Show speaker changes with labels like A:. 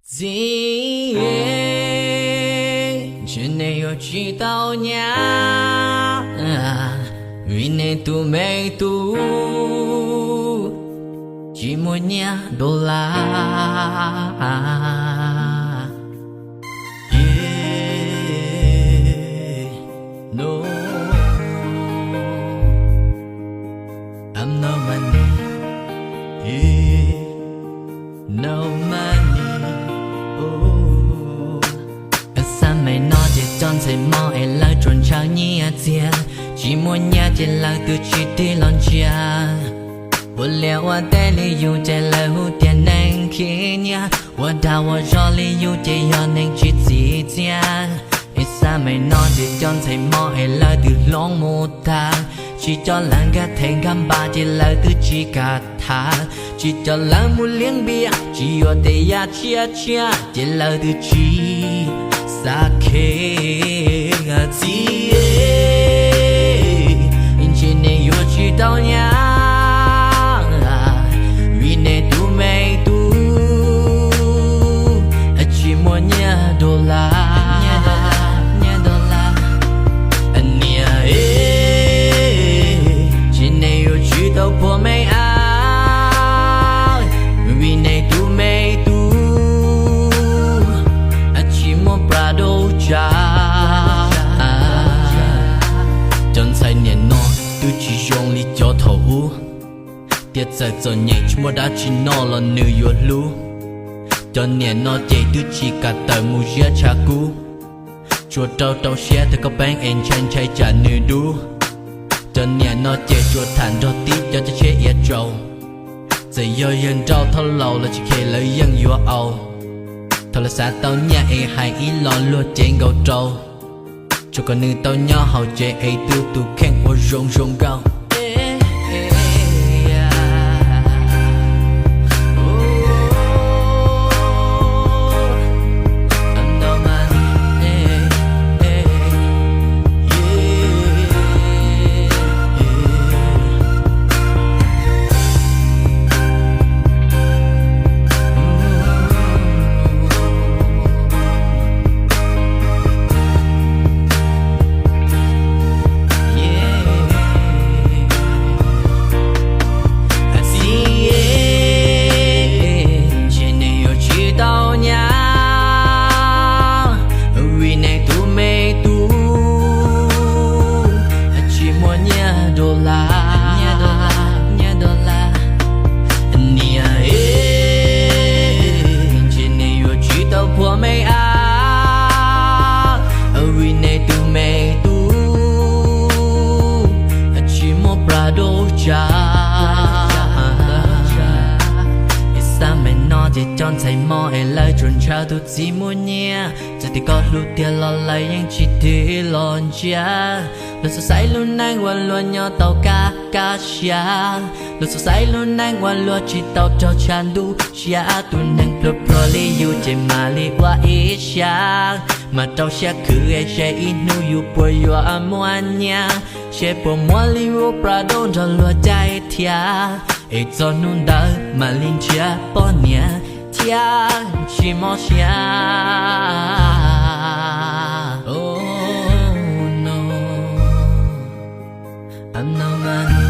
A: Gì chuyện này ở chỉ tao nhá vì này tu mê tu chỉ muốn nhà đô la no I'm no money no money sao mày nói để chọn thấy mong ai lời trốn trao nhỉ tiền chỉ muốn nhà chỉ là từ chỉ đi lon chia我聊我带里有在来蝴蝶能看呀，我打我绕里有在要能去自家。一三没拿着将才毛还来的long木塔，chỉ cho làng gà thành cam ba chỉ là từ chỉ cả thà, chỉ cho làng mua liếng bia, chỉ ở đây ya chia chia, chỉ là từ chỉ sake gì trên này yo chỉ tao nhá. Tiết giờ giờ nhảy chúng mua đã chỉ nó là nữ yo lu cho nên nó chạy từ chỉ cả tờ mù giết cha cũ chùa trâu trâu xe thì có bánh anh chân chạy trả nữ đu cho nên nó chạy chùa thản cho tí cho chế yết trâu giờ yo dân trâu thâu lâu là chỉ kể lời dân yo âu thâu là xa tao nhà ai hay ý lon luôn trên gấu trâu cho con nữ tao nhỏ hậu chạy ai tiêu tụ khen của rong rong gao. Chọn thấy mò ai lời trốn trao tôi chỉ muốn nhé giờ thì có lúc tiền lo lại nhưng chỉ để lon cha lúc sau say luôn anh quan luôn nhỏ tàu cá cá xa lúc sau say luôn anh quan luôn chỉ tàu cho chan đu xa tôi đang pro pro li yêu trên mà li qua ít xa mà tàu xa cứ ai sẽ ít nu yêu bồi yêu amuan nha sẽ bồi mua li yêu prado cho luôn trái thia ai cho nun đỡ mà linh chia bỏ nhà chỉ mong xa. Oh no, I'm no man.